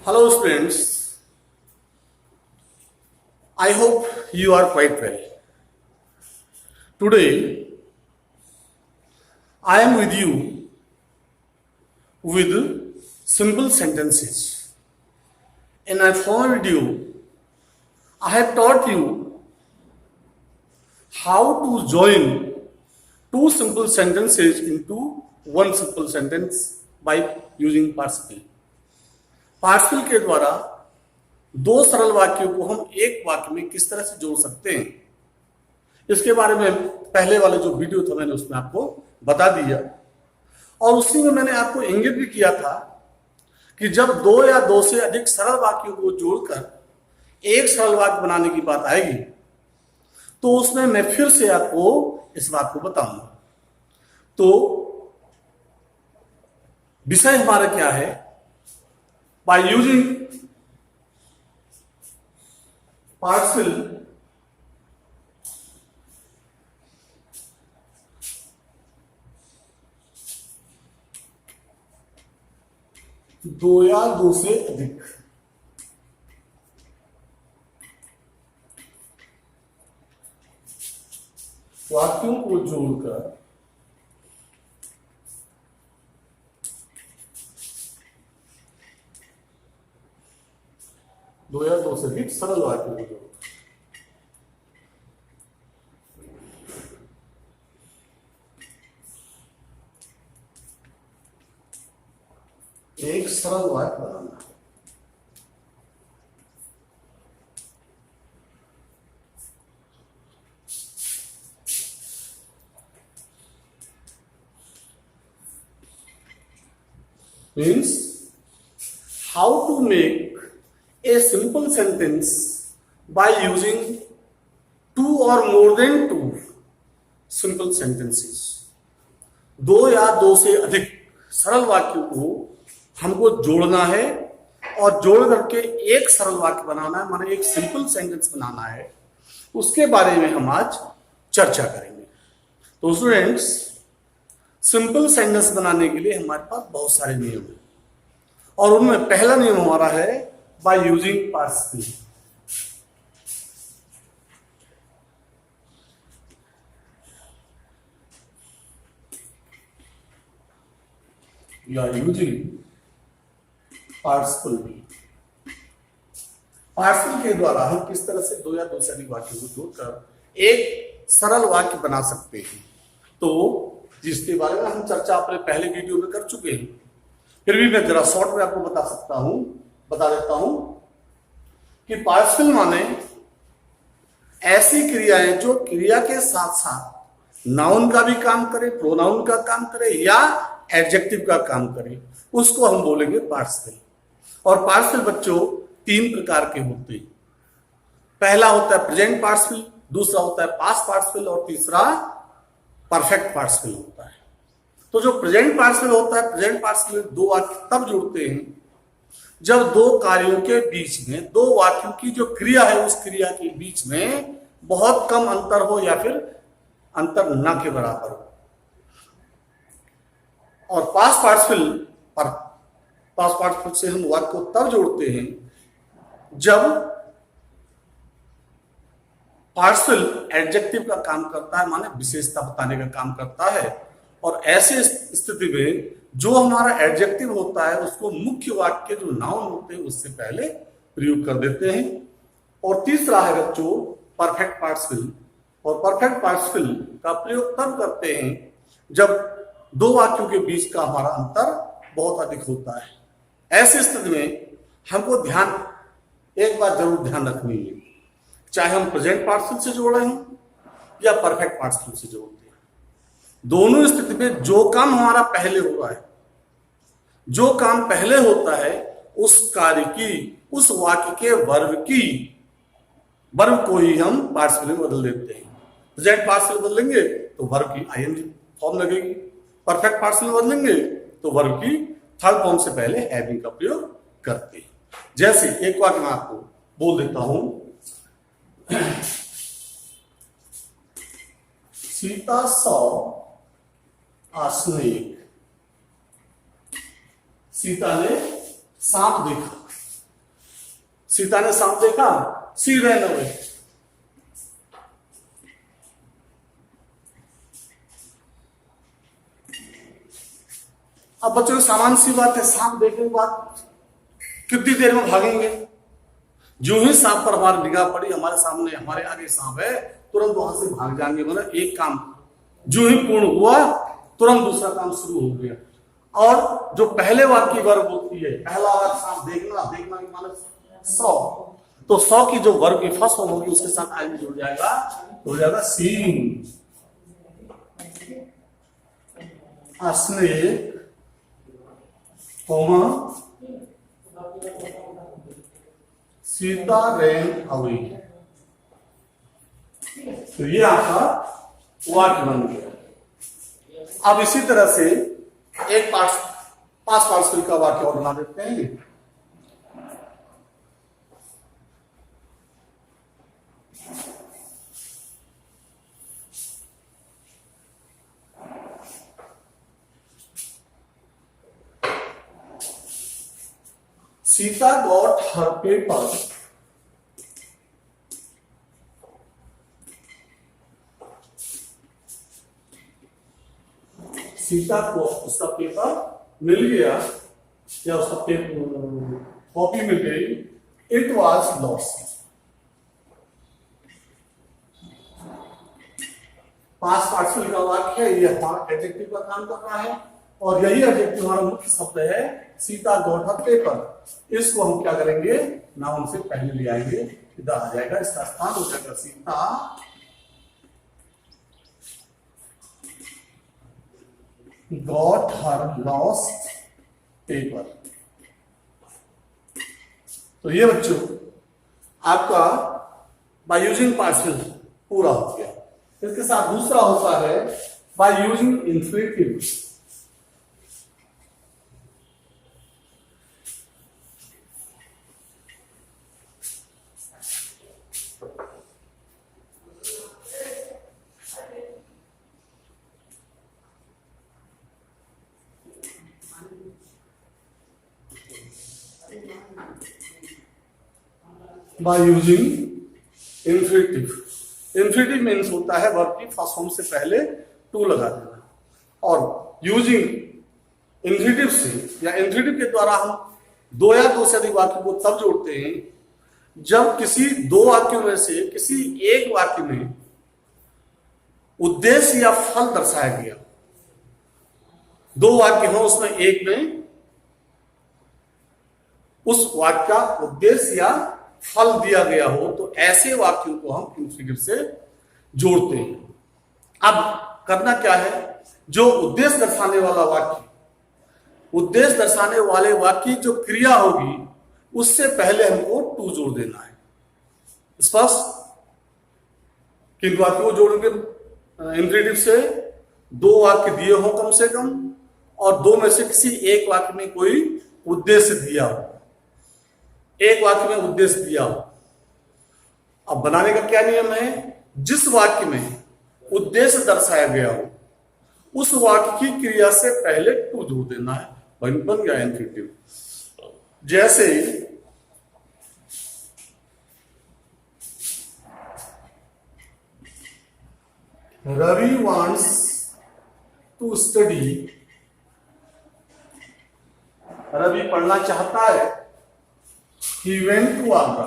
Hello, students. I hope you are quite well. Today, I am with you with simple sentences. In my former video, I have taught you how to join two simple sentences into one simple sentence by using participle. Participle के द्वारा दो सरल वाक्यों को हम एक वाक्य में किस तरह से जोड़ सकते हैं, इसके बारे में पहले वाले जो वीडियो था मैंने उसमें आपको बता दिया। और उसी में मैंने आपको इंगित भी किया था कि जब दो या दो से अधिक सरल वाक्यों को जोड़कर एक सरल वाक्य बनाने की बात आएगी तो उसमें मैं फिर से आपको इस बात को बताऊंगा। तो विषय हमारा क्या है? By using participle दो या दो से अधिक वाक्यों को जोड़कर दो या दो से अधिक सरल वाक्यों को जोड़कर एक सरल वाक्य बनाना। Means how to make a simple sentence by using two or more than two simple sentences। दो या दो से अधिक सरल वाक्यों को हमको जोड़ना है और जोड़ करके एक सरल वाक्य बनाना है, माने एक सिंपल सेंटेंस बनाना है। उसके बारे में हम आज चर्चा करेंगे। तो स्टूडेंट्स, सिंपल सेंटेंस बनाने के लिए हमारे पास बहुत सारे नियम हैं और उनमें पहला नियम हमारा है by using participle। You are using participle। Participle के द्वारा हम किस तरह से दो या दो से अधिक वाक्यों को जोड़कर एक सरल वाक्य बना सकते हैं, तो जिसके बारे में हम चर्चा अपने पहले वीडियो में कर चुके हैं। फिर भी मैं जरा शॉर्ट में आपको बता देता हूं कि पार्टिसिपल माने ऐसी क्रियाएं जो क्रिया के साथ साथ नाउन का भी काम करे, प्रोनाउन का काम करे या एडजेक्टिव का काम करे, उसको हम बोलेंगे पार्टिसिपल। और पार्टिसिपल बच्चों तीन प्रकार के होते हैं। पहला होता है प्रेजेंट पार्टिसिपल, दूसरा होता है पास्ट पार्टिसिपल और तीसरा परफेक्ट पार्टिसिपल होता है। तो जो प्रेजेंट पार्टिसिपल होता है, प्रेजेंट पार्टिसिपल में दो वाक्य तब जुड़ते हैं जब दो कार्यों के बीच में, दो वाक्यों की जो क्रिया है उस क्रिया के बीच में बहुत कम अंतर हो या फिर अंतर न के बराबर हो। और पास्ट पार्टिसिपल से हम वाक्य को तब जोड़ते हैं जब पार्टिसिपल एडजेक्टिव का काम करता है, माने विशेषता बताने का काम करता है। और ऐसे स्थिति में जो हमारा एडजेक्टिव होता है उसको मुख्य वाक्य जो नाउन होते हैं उससे पहले प्रयोग कर देते हैं। और तीसरा है बच्चों परफेक्ट पार्टिसिपल। और परफेक्ट पार्टिसिपल का प्रयोग तब करते हैं जब दो वाक्यों के बीच का हमारा अंतर बहुत अधिक होता है। ऐसी स्थिति में हमको एक बात जरूर ध्यान रखनी है, चाहे हम प्रेजेंट पार्टिसिपल से जोड़ रहे हैं या परफेक्ट पार्टिसिपल से जोड़ते हैं, दोनों स्थिति में जो काम हमारा पहले हो रहा है, जो काम पहले होता है उस कार्य की, उस वाक्य के वर्ब को ही हम पार्टिसिपल में बदल देते हैं। प्रेजेंट पार्टिसिपल बदलेंगे तो वर्ब की आईएनजी फॉर्म लगेगी, परफेक्ट पार्टिसिपल बदलेंगे तो वर्ब की थर्ड फॉर्म से पहले हैविंग का प्रयोग करते हैं। जैसे एक वाक्य मैं आपको बोल देता हूं, सीता सौ स्नेक, सीता ने सांप देखा। सीता ने सांप देखा, सी रैन अवे। अब बच्चों सामान्य सी बात है, सांप देखने के बाद कितनी देर में भागेंगे? जो ही सांप पर हमारी निगाह पड़ी, हमारे सामने हमारे आगे सांप है, तुरंत वहां से भाग जाएंगे। मतलब एक काम जो ही पूर्ण हुआ, तुरंत दूसरा काम शुरू हो गया। और जो पहले वाक्य वर्ब होती है, पहला वाक्य सांप देखना, देखना की माने 100, तो 100 की जो वर्ब की फर्स्ट फॉर्म होगी उसके साथ आई जुड़ जाएगा, तो हो जाएगा seen. Snake, Sita ran away. तो ये आपका वाक्य बन गया। अब इसी तरह से एक पास पार्टिसिपल का वाक्य और बना देते हैं। Sita got her paper Sita को उसका पेपर मिल गया या उसका कॉपी मिल गई। It was lost. Past participle का वाक्य है, ये हमारा एडजेक्टिव का काम कर रहा है और यही एडजेक्टिव हमारा मुख्य शब्द है सीता गॉट हर पेपर। इसको हम क्या करेंगे, नाउन से पहले ले आएंगे, इधर आ जाएगा, इसका स्थान हो जाएगा Sita got her lost paper. तो ये बच्चों आपका बाय यूजिंग पार्टिसिपल पूरा हो गया। इसके साथ दूसरा होता है by using infinitive. By using infinitive. Infinitive means होता है वर्ब की फर्स्ट फॉर्म से पहले टू लगा देना, और यूजिंग इंफिनिटिव से या इंफिनिटिव के द्वारा हम दो या दो से अधिक वाक्यों को तब जोड़ते हैं जब किसी दो वाक्यों में से किसी एक वाक्य में उद्देश्य या फल दर्शाया गया। दो वाक्य हो, उसमें एक में उस वाक्य का उद्देश्य या फल दिया गया हो, तो ऐसे वाक्यों को हम इंफिनिटिव से जोड़ते हैं। अब करना क्या है, जो उद्देश्य दर्शाने वाला वाक्य, उद्देश्य दर्शाने वाले वाक्य जो क्रिया होगी उससे पहले हमको टू जोड़ देना है। स्पष्ट? किन वाक्यों को जोड़ेंगे इंफिनिटिव से? दो वाक्य दिए हो कम से कम, और दो में से किसी एक वाक्य में कोई उद्देश्य दिया हो, एक वाक्य में उद्देश्य दिया हो। अब बनाने का क्या नियम है, जिस वाक्य में उद्देश्य दर्शाया गया हो उस वाक्य की क्रिया से पहले टू जोड़ देना है, बन गया इंफिनिटिव। जैसे Ravi wants to study. Ravi पढ़ना चाहता है। He went to Agra.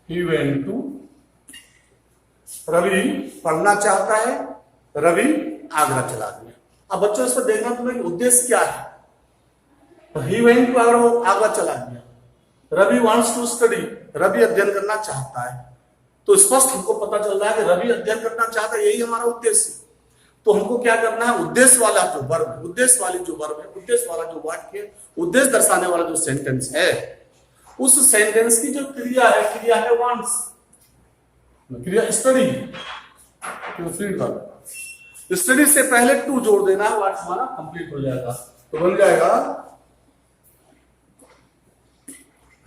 He went to। Ravi पढ़ना चाहता है, रवि आगरा चला गया। अब बच्चों इस पर देखना तुम्हें उद्देश्य क्या है। He went to Agra, वो आगरा चला गया। Ravi wants to study, Ravi अध्ययन करना चाहता है। तो स्पष्ट हमको पता चल रहा है कि रवि अध्ययन करना चाहता है, यही हमारा उद्देश्य। तो हमको क्या करना है, उद्देश्य वाला जो वर्ब, उद्देश्य वाली जो वर्ब है, उद्देश्य वाला जो वाक्य, उद्देश्य दर्शाने वाला जो सेंटेंस है, उस सेंटेंस की जो क्रिया है वांट्स, क्रिया स्टडी। स्टडी से पहले टू जोड़ देना है, वाक्य हमारा कंप्लीट हो जाएगा। तो बन जाएगा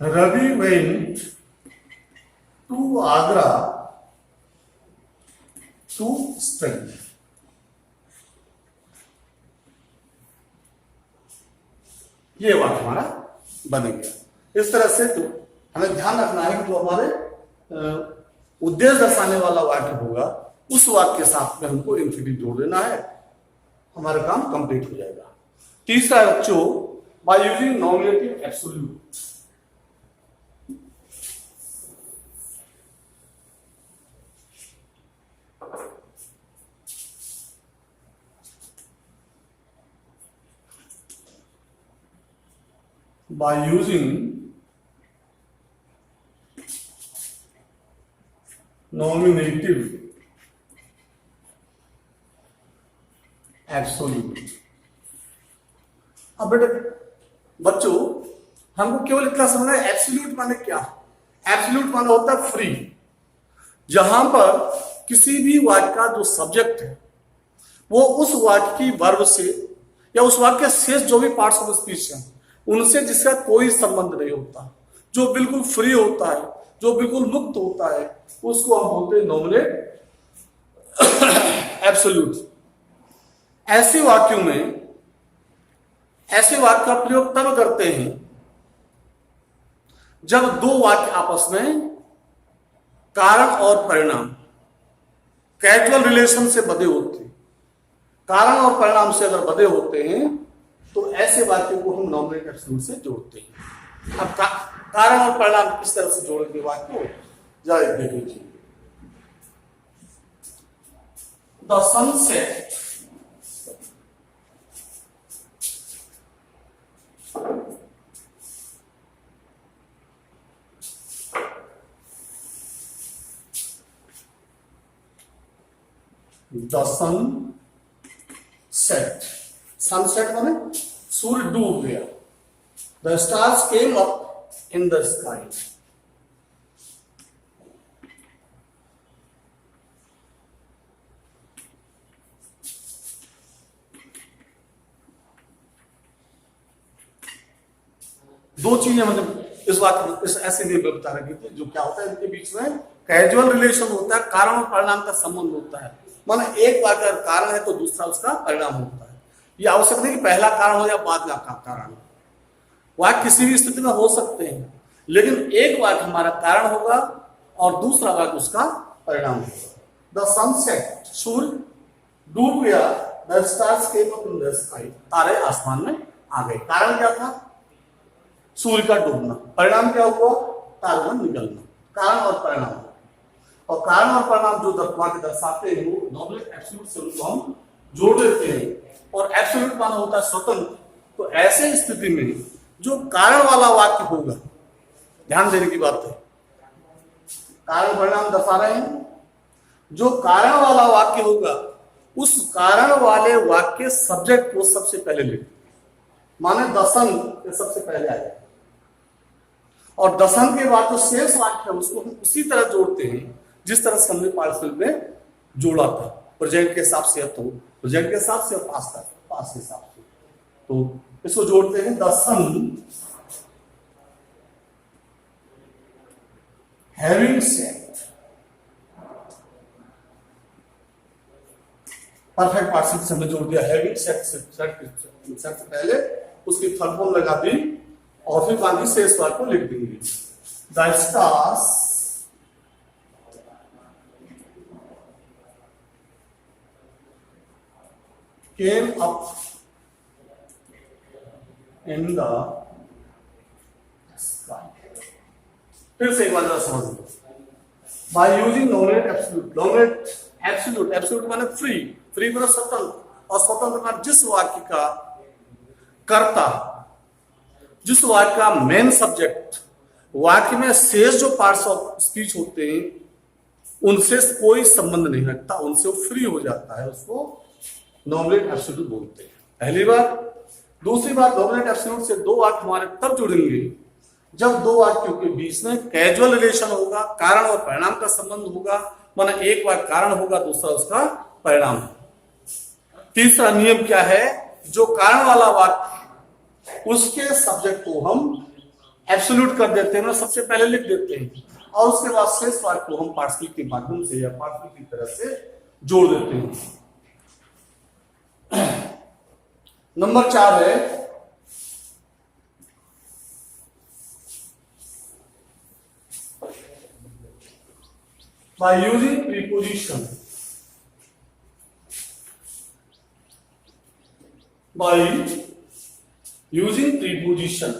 Ravi went to Agra to study. ये वाक्य हमारा बन गया। इस तरह से तो हमें ध्यान रखना है कि जो हमारे उद्देश्य दर्शाने वाला वाक्य होगा उस वाक्य के साथ में हमको इंफिनिटिव जोड़ देना है, हमारा काम कंप्लीट हो जाएगा। तीसरा बच्चों, by using nominative absolute. by using nominative absolute। अब बेटे बच्चों हमको केवल इतना समझना है एब्सोल्यूट माने क्या। एब्सोल्यूट माने होता है फ्री, जहां पर किसी भी वाक्य का जो सब्जेक्ट है वो उस वाक्य की वर्ब से या उस वाक्य के शेष जो भी पार्ट्स ऑफ स्पीच है उनसे जिसका कोई संबंध नहीं होता, जो बिल्कुल फ्री होता है, जो बिल्कुल मुक्त होता है, उसको हम बोलते हैं नॉमिनेट एब्सोल्यूट। ऐसे वाक्यों में ऐसे वाक्य का प्रयोग तब करते हैं जब दो वाक्य आपस में कारण और परिणाम कैजुअल रिलेशन से बंधे होते हैं। कारण और परिणाम से अगर बंधे होते हैं तो ऐसे वाक्यों को हम नॉमिनेट एब्सोल्यूट से जोड़ते हैं। अब कारण और परिणाम किस तरह से जोड़ेंगे वाक्य को जरा देख लीजिए। The sunset the sun set. Sunset माने सूर्य डूब गया। The stars came up in the sky. दो चीजें मतलब इस वाक्य इस ऐसे नहीं बता रही थी, जो क्या होता है इनके बीच में कैजुअल रिलेशन होता है, कारण और परिणाम का संबंध होता है। माने एक वाक्य कारण है तो दूसरा उसका परिणाम होता है। ये आवश्यक नहीं कि पहला कारण हो या बाद का कारण। वाक्य किसी भी स्थिति में हो सकते हैं, लेकिन एक वाक्य हमारा कारण होगा और दूसरा वाक्य उसका परिणाम होगा। द सनसेट, सूर्य डूब गया। The stars came up in the sky, तारे आसमान में आ गए। कारण क्या था? सूर्य का डूबना। परिणाम क्या हुआ? तारों में निकलना। कारण और परिणाम, और कारण और परिणाम जो वाक्य दर्शाते हैं वो नॉमिनेट एब्सोल्यूट से उनको हम जोड़ देते हैं। और एब्सोल्यूट माना होता है स्वतंत्र। तो ऐसे स्थिति में जो कारण वाला वाक्य होगा, ध्यान देने की बात है, कारण परिणाम दर्शा रहे हैं, जो कारण वाला वाक्य होगा उस कारण वाले वाक्य सब्जेक्ट को सबसे पहले लिख, माने दसन सबसे पहले आ जाए, और दसन के बाद जो शेष वाक्य है उसको हम उसी तरह जोड़ते हैं जिस तरह से हमने पार्टिसिपल में जोड़ा था। प्रेजेंट के हिसाब से तो प्रेजेंट के हिसाब से, पास्ट के हिसाब से, तो इसको जोड़ते हैं। The sun having set, perfect participle से हमने जोड़ दिया। हैविंग सेट से पहले उसकी थर्ड फॉर्म लगा दी और फिर बाकी शेष वाक्य को लिख देंगे। The stars came up in the sky। फिर से एक बार जरा समझ लो। By using nominate absolute. Nominate absolute, absolute माने फ्री, फ्री माने स्वतंत्र, और स्वतंत्र माने जिस वाक्य का कर्ता, जिस वाक्य का मेन सब्जेक्ट, वाक्य में शेष जो पार्ट्स ऑफ स्पीच होते हैं उनसे कोई संबंध नहीं रखता, उनसे वो फ्री हो जाता है, उसको नॉमिनेट एब्सोल्यूट बोलते हैं। पहली बात। दूसरी बात, नॉमिनेट एब्सोल्यूट से दो वाक्य हमारे तब जुड़ेंगे जब दो वाक्यों के बीच में कैजुअल रिलेशन होगा, कारण और परिणाम का संबंध होगा, माना एक वाक्य कारण होगा, दूसरा उसका परिणाम। तीसरा नियम क्या है? जो कारण वाला वाक्य उसके सब्जेक्ट को हम एब्सोल्यूट कर देते हैं, सबसे पहले लिख देते हैं, और उसके बाद शेष वाक्य को हम पार्टिसिपल के माध्यम से या पार्टिसिपल की तरह से जोड़ देते हैं। नंबर 4 है by using preposition, by using preposition.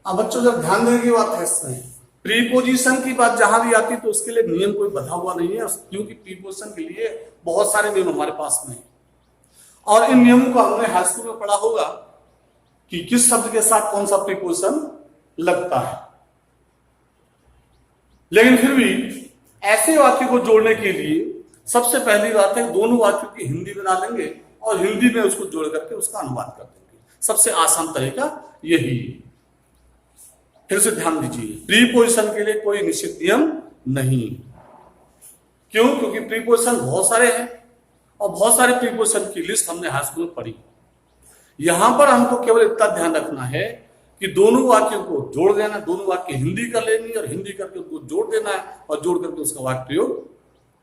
अब बच्चों जब ध्यान देने की बात है इसमें, प्रीपोजिशन की बात जहां भी आती है तो उसके लिए नियम कोई बधा हुआ नहीं है, क्योंकि प्रीपोजिशन के लिए बहुत सारे नियम हमारे पास में है और इन नियमों को हमने हाई स्कूल में पढ़ा होगा कि किस शब्द के साथ कौन सा प्रीपोजिशन लगता है। लेकिन फिर भी ऐसे वाक्य को जोड़ने के लिए सबसे पहली बात है दोनों वाक्यों की हिंदी बना लेंगे और हिंदी में उसको जोड़ करके उसका अनुवाद कर देंगे। सबसे आसान तरीका यही है। फिर से ध्यान दीजिए, प्रीपोजिशन के लिए कोई निश्चित नियम नहीं। क्यों? क्योंकि प्रीपोजिशन बहुत सारे हैं और बहुत सारे प्रीपोजिशन की लिस्ट हमने हाई स्कूल में पढ़ी। यहां पर हमको केवल इतना ध्यान रखना है कि दोनों वाक्यों को जोड़ देना, दोनों वाक्य हिंदी कर लेनी और हिंदी करके उसको जोड़ देना है और जोड़ करके उसका वाक्य प्रयोग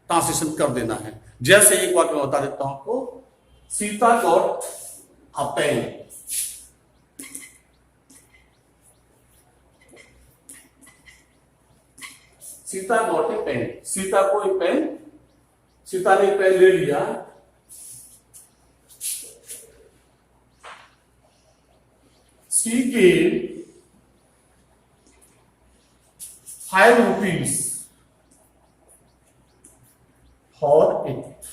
ट्रांसलेशन कर देना है। जैसे एक वाक्य में बता देता हूं आपको, Sita got a pen. Sita got a pen, Sita को एक पेन, सीता ने एक पेन ले लिया। She gave 5 rupees for it.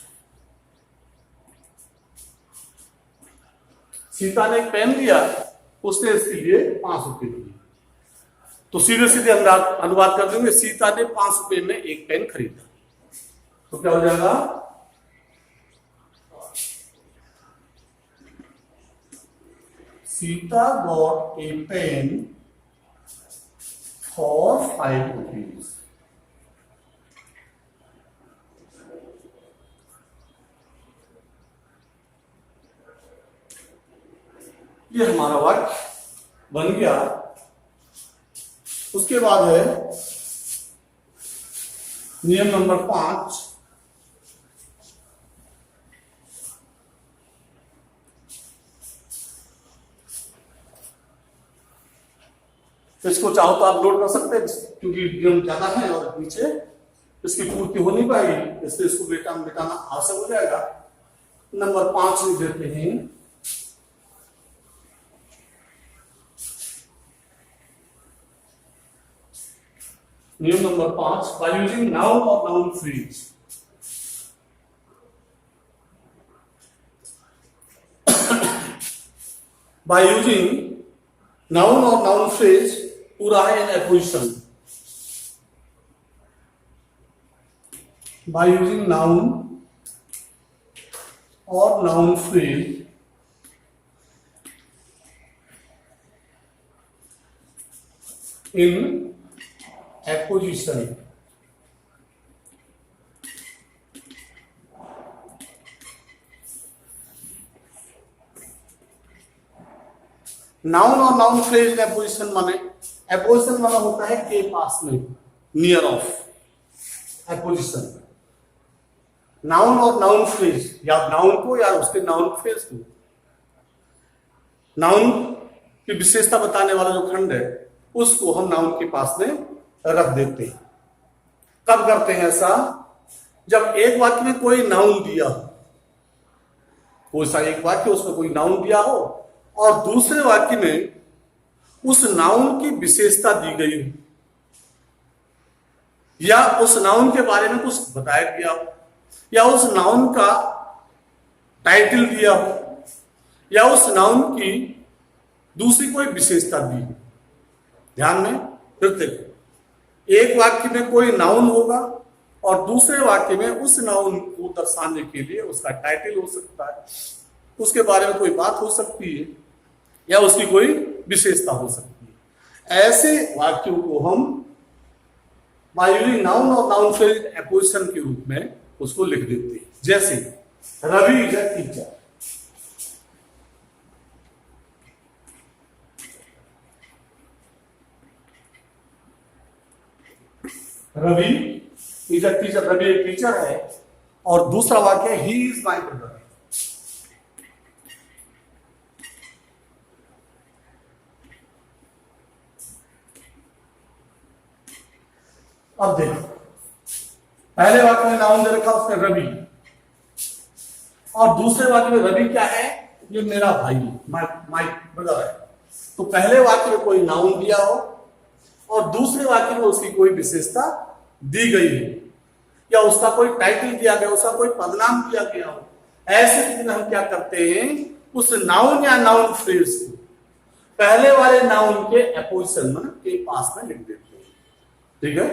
Sita ने एक पेन लिया, उसने इसके लिए 5 रुपए दिए। तो सीधे सीधे हम अनुवाद कर देंगे, सीता ने 5 रुपए में एक पेन खरीदा। तो क्या हो जाएगा? Sita bought a pen for 5 rupees. ये हमारा वाक्य बन गया। उसके बाद है नियम नंबर 5, तो इसको चाहो तो आप नोट कर सकते हैं, क्योंकि नियम ज्यादा है और नीचे इसकी पूर्ति हो नहीं पाएगी, इसलिए इसको मिटाना आवश्यक हो जाएगा। नंबर 5 लिख देते हैं, नियम नंबर 5, बाय यूजिंग नाउन और noun phrase. Bye using noun और नाउन फ्रेज पूरा है इन एपोजिशन। बाय यूजिंग नाउन और noun phrase in apposition. Noun और नाउन फ्रेज इन एपोजिशन माने, एपोजिशन माना होता है के पास में, नियर ऑफ एपोजिशन। नाउन और नाउन फ्रेज, या नाउन को या उसके नाउन फ्रेज को, नाउन की विशेषता बताने वाला जो खंड है उसको हम नाउन के पास में रख देते हैं। कब करते हैं ऐसा? जब एक वाक्य में कोई नाउन दिया हो, कोई सा एक वाक्य उसमें कोई नाउन दिया हो और दूसरे वाक्य में उस नाउन की विशेषता दी गई हो, या उस नाउन के बारे में कुछ बताया गया हो, या उस नाउन का टाइटल दिया हो, या उस नाउन की दूसरी कोई विशेषता दी हो। ध्यान में फिर देखो, एक वाक्य में कोई नाउन होगा और दूसरे वाक्य में उस नाउन को दर्शाने के लिए उसका टाइटल हो सकता है, उसके बारे में कोई बात हो सकती है, या उसकी कोई विशेषता हो सकती है। ऐसे वाक्यों को हम बाय यूजिंग नाउन और नाउन फ्रेज एपोजिशन के रूप में उसको लिख देते हैं। जैसे Ravi is a teacher, Ravi is a teacher, Ravi एक टीचर है। और दूसरा वाक्य ही इज माई ब्रदर। अब देखो, पहले वाक्य में नाउन दे रखा उसने रवि, और दूसरे वाक्य में रवि क्या है, ये मेरा भाई, माई ब्रदर है। तो पहले वाक्य में कोई नाउन दिया हो और दूसरे वाक्य में उसकी कोई विशेषता दी गई हो, या उसका कोई टाइटल दिया गया, उसका कोई पदनाम दिया गया हो, ऐसे स्थिति में हम क्या करते हैं, उस नाउन या नाउन फ्रेज को पहले वाले नाउन के अपोजिशन में के पास में लिख देते हैं। ठीक है,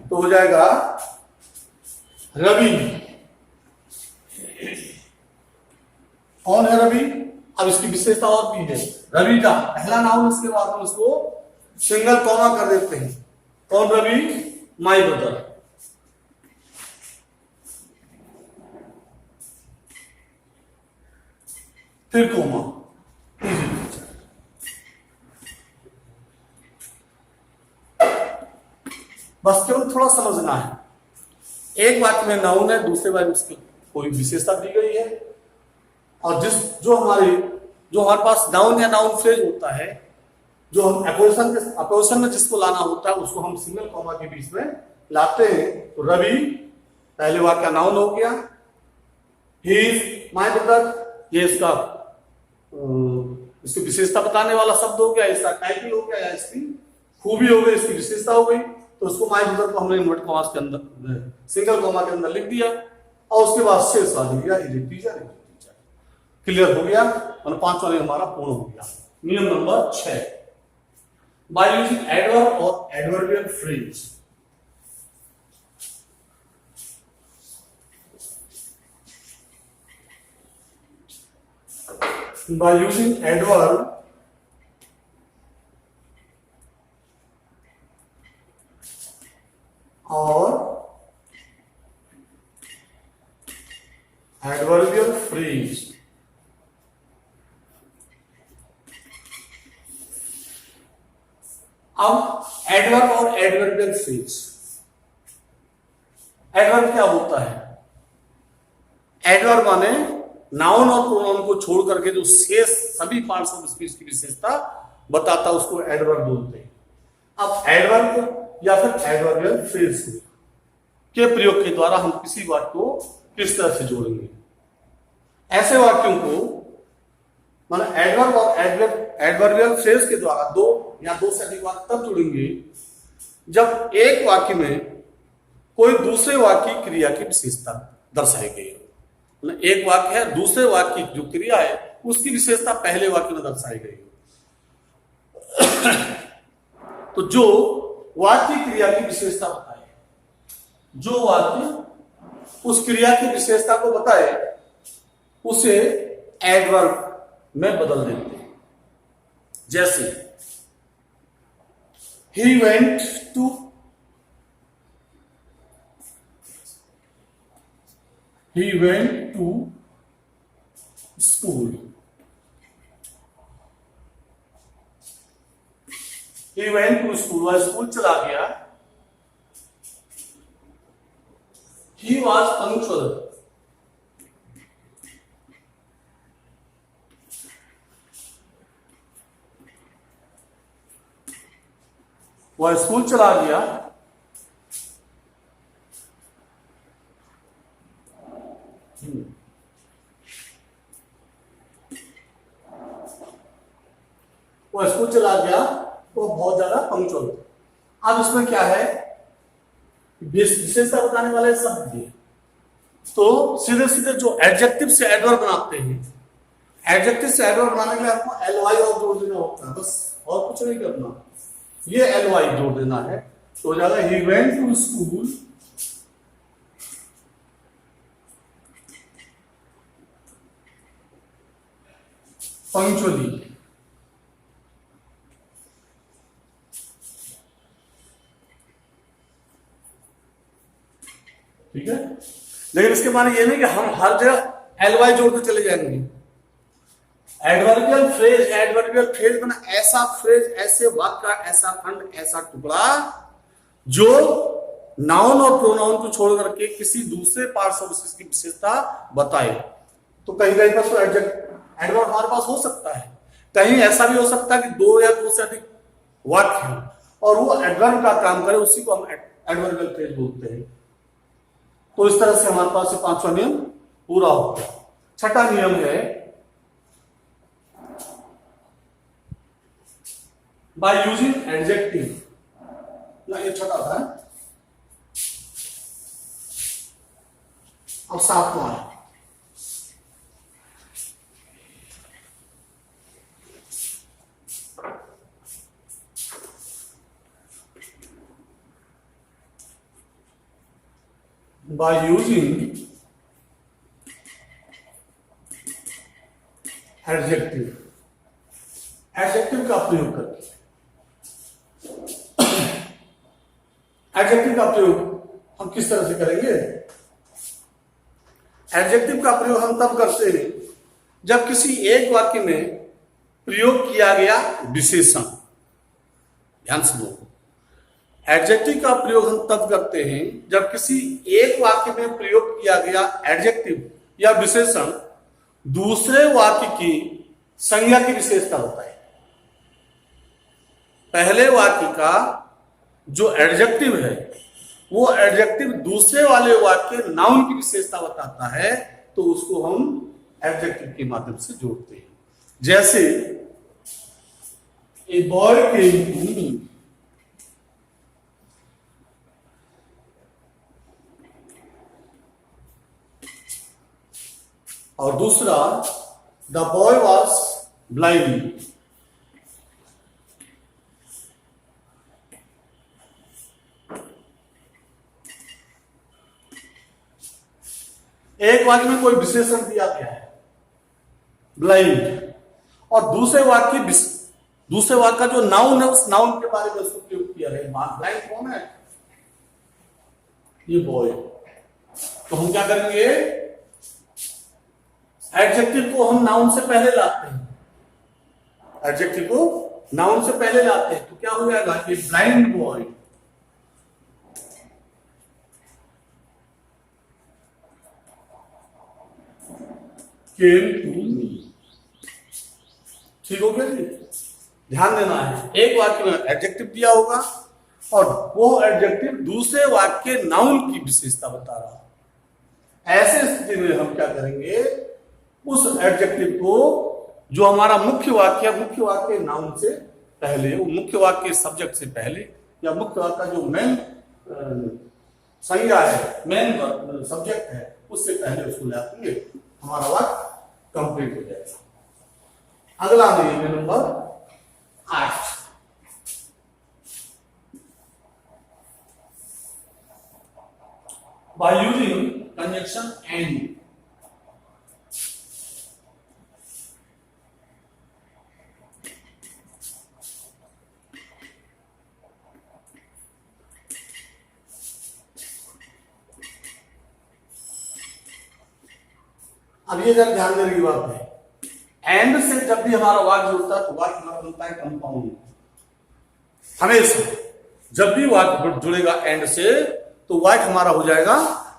तो हो जाएगा रवि। कौन है रवि? अब इसकी विशेषता और भी है, रवि का पहला नाउन, इसके बाद में उसको सिंगल कॉमा कर देते हैं। कौन रवि? My brother. फिर कोमा, बस केवल थोड़ा समझना है। एक वाक्य में नाउन है, दूसरे वाक्य में उसकी कोई विशेषता दी गई है, और जो हमारे पास नाउन या नाउन फ्रेज होता है, जो हम अपोजिशन में जिसको लाना होता है, उसको हम सिंगल कॉमा के बीच में लाते हैं। तो रवि पहले वाक्य नाउन हो गया, ही इज माय ब्रदर, ये इसकी विशेषता बताने वाला शब्द हो गया, इसका टाइटल हो गया, या इसकी खूबी हो गई, इसकी विशेषता हो गई। तो उसको माय ब्रदर को हमने इन्वर्ट कॉमास के अंदर, सिंगल कॉमा के अंदर लिख दिया, और उसके बाद शेष वाली लिख दिया, इज ए टीचर। क्लियर हो गया, और पांचवा नियम हमारा पूर्ण हो गया। नियम नंबर 6, बाय यूजिंग एडवर्ब और adverbial phrase. By using adverb or adverbial phrase, अब एडवर्ब और एडवर्बियल फ्रेज, एडवर्ब क्या होता है? एडवर्ब माने नाउन और प्रोनाउन को छोड़ करके जो शेष सभी पार्ट्स ऑफ स्पीच की विशेषता बताता, उसको एडवर्ब बोलते हैं। अब एडवर्ब या फिर एडवर्बियल फ्रेज के प्रयोग के द्वारा हम किसी वाक्य को किस तरह से जोड़ेंगे? ऐसे वाक्यों को माने एडवर्ब और एडवर्बियल फ्रेज के द्वारा दो या दो से अधिक वाक्य तब जुड़ेंगे जब एक वाक्य में कोई दूसरे वाक्य की क्रिया की विशेषता दर्शाई गई हो। एक वाक्य है, दूसरे वाक्य की जो क्रिया है उसकी विशेषता पहले वाक्य में दर्शाई गई हो। तो जो वाक्य क्रिया की विशेषता बताए, जो वाक्य उस क्रिया की विशेषता को बताए, उसे एडवर्ब में बदल देते हैं। जैसे he went to, he went to school, he went to school, वह स्कूल चला गया। he was punctual, वह स्कूल चला गया। वो स्कूल चला गया तो बहुत ज्यादा पंक्चुअल। अब इसमें क्या है, विशेषता बताने वाले शब्द दिए, तो सीधे सीधे जो एडजेक्टिव से एडवर्ब बनाते हैं, एडजेक्टिव से एडवर्ब बनाने के लिए आपको एलवाई और जोड़ देना होता है, बस और कुछ नहीं करना, ये एलवाई जोड़ देना है। तो हो जाएगा he went to school punctually. ठीक है, लेकिन इसके माने ये नहीं कि हम हर जगह एलवाई जोड़ते चले जाएंगे। एडवर्बियल फ्रेज बना ऐसा फ्रेज, ऐसे वाक्य, ऐसा खंड, ऐसा टुकड़ा जो नाउन और प्रोनाउन को छोड़ करके किसी दूसरे पार्ट्स ऑफ स्पीच की विशेषता बताए। तो कहीं कहीं पर तो एडवर्ब हमारे पास हो सकता है, कहीं ऐसा भी हो सकता है कि दो या दो से अधिक वाक्य हैं और वो एडवर्ब का काम करे, उसी को हम एडवर्बियल फ्रेज बोलते हैं। तो इस तरह से हमारे पास ये पांचवा नियम पूरा हो गया। छठा नियम है बाय यूजिंग एडजेक्टिव, ना ये छठा था। अब सातवां है by using adjective, एडजेक्टिव का प्रयोग करके। एडजेक्टिव का प्रयोग हम किस तरह से करेंगे? एडजेक्टिव का प्रयोग हम तब करते हैं जब किसी एक वाक्य में प्रयोग किया गया विशेषण। ध्यान से लो, एडजेक्टिव का प्रयोग हम तब करते हैं जब किसी एक वाक्य में प्रयोग किया गया एडजेक्टिव या विशेषण दूसरे वाक्य की संज्ञा की विशेषता होता है। पहले वाक्य का जो एडजेक्टिव है वो एडजेक्टिव दूसरे वाले वाक्य नाउन की विशेषता बताता है, तो उसको हम एडजेक्टिव के माध्यम से जोड़ते हैं। जैसे ए बॉय केम, और दूसरा द बॉय वॉज ब्लाइंड। एक वाक्य में कोई विशेषण दिया गया है ब्लाइंड, और दूसरे वाक्य का जो नाउन है उस नाउन के बारे में उसको प्रयोग किया है। ब्लाइंड कौन है? ये बॉय। तो हम क्या करेंगे? एडजेक्टिव को हम नाउन से पहले लाते हैं, एडजेक्टिव को नाउन से पहले लाते हैं, तो क्या हो जाएगा? ये blind boy came to me. ठीक हो गया जी? ध्यान देना है, एक वाक्य में एडजेक्टिव दिया होगा और वो एडजेक्टिव दूसरे वाक्य नाउन की विशेषता बता रहा है। ऐसे स्थिति में हम क्या करेंगे? उस एडजेक्टिव को जो हमारा मुख्य वाक्य नाउन से पहले, वो मुख्य वाक्य सब्जेक्ट से पहले, या मुख्य वाक्य का जो मेन संज्ञा है, मेन सब्जेक्ट है, उससे पहले उसको लाएंगे, हमारा वाक्य कंप्लीट हो जाएगा। अगला नियम है number 8। By using conjunction and. अब ये जरा ध्यान देने की बात है, एंड से जब भी हमारा वाक्य जुड़ता है तो वाक्य हमारा बनता है कंपाउंड। हमेशा जब भी वाक्य जुड़ेगा एंड से तो वाक्य हमारा हो जाएगा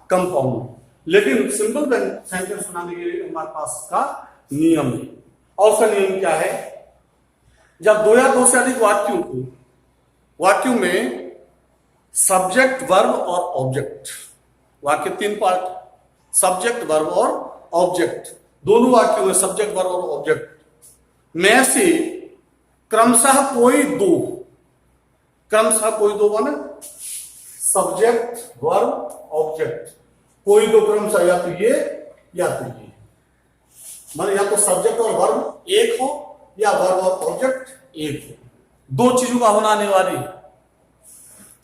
कंपाउंड। लेकिन सिंपल सेंटेंस बनाने के लिए हमारे पास का नियम है, और उसका नियम क्या है? जब दो या दो से अधिक वाक्यों में सब्जेक्ट, वर्ब और ऑब्जेक्ट, वाक्य 3 पार्ट, सब्जेक्ट, वर्ब और ऑब्जेक्ट, दोनों वाक्यों में सब्जेक्ट, वर्ब और ऑब्जेक्ट में से क्रमशः कोई दो माने सब्जेक्ट, वर्ब, ऑब्जेक्ट, कोई दो क्रमशः, या तो ये या तो ये, माने या तो सब्जेक्ट और वर्ब एक हो या वर्ब और ऑब्जेक्ट एक हो। दो चीजों का होना अनिवार्य है।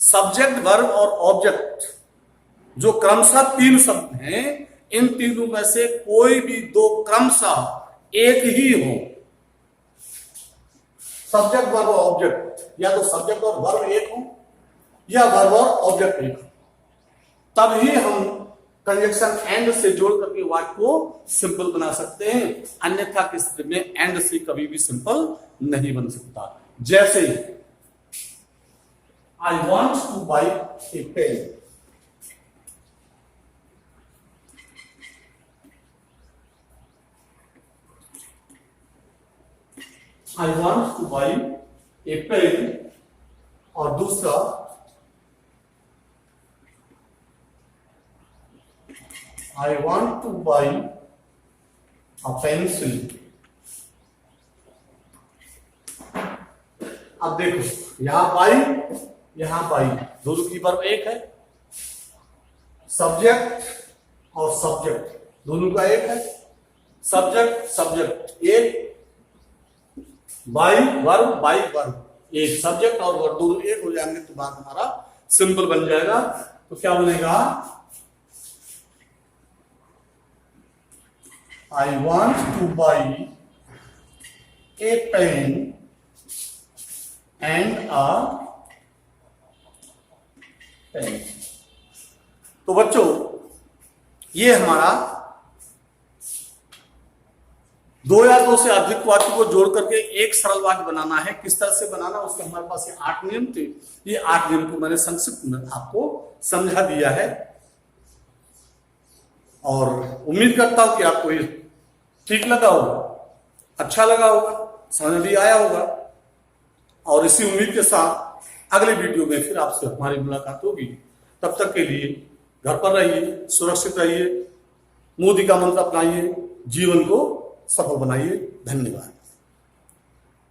सब्जेक्ट, वर्ब और ऑब्जेक्ट जो क्रमशः 3 शब्द हैं, इन तीनों में से कोई भी दो क्रमशः एक ही हो। सब्जेक्ट, वर्ब और ऑब्जेक्ट, या तो सब्जेक्ट और वर्ब एक हो या वर्ब और ऑब्जेक्ट एक हो, तभी हम कंजंक्शन एंड से जोड़ करके वाक्य को सिंपल बना सकते हैं। अन्यथा की स्थिति में एंड से कभी भी सिंपल नहीं बन सकता। जैसे I want to buy a pen, I want to buy a pen, और दूसरा I want to buy a pencil. अब देखो यहां बाई, यहां बाई, दोनों की वर्ब एक है, सब्जेक्ट और सब्जेक्ट दोनों का एक है, सब्जेक्ट सब्जेक्ट एक, बाई वर्ब एक, सब्जेक्ट और वर्ब दोनों एक हो जाएंगे तो बात हमारा सिंपल बन जाएगा। तो क्या बनेगा, I want to buy a pen and a pen. तो बच्चों ये हमारा दो या दो से अधिक वाक्य को जोड़ करके एक सरल वाक्य बनाना है। किस तरह से बनाना, उसके हमारे पास ये 8 नियम थे। ये 8 नियम को मैंने संक्षिप्त में आपको समझा दिया है और उम्मीद करता हूं कि आपको ये ठीक लगा होगा, अच्छा लगा होगा, समझ भी आया होगा। और इसी उम्मीद के साथ अगले वीडियो में फिर आपसे हमारी मुलाकात होगी। तब तक के लिए घर पर रहिए, सुरक्षित रहिए, मोदी का मंत्र अपनाइए, जीवन को सफल बनाइए। धन्यवाद।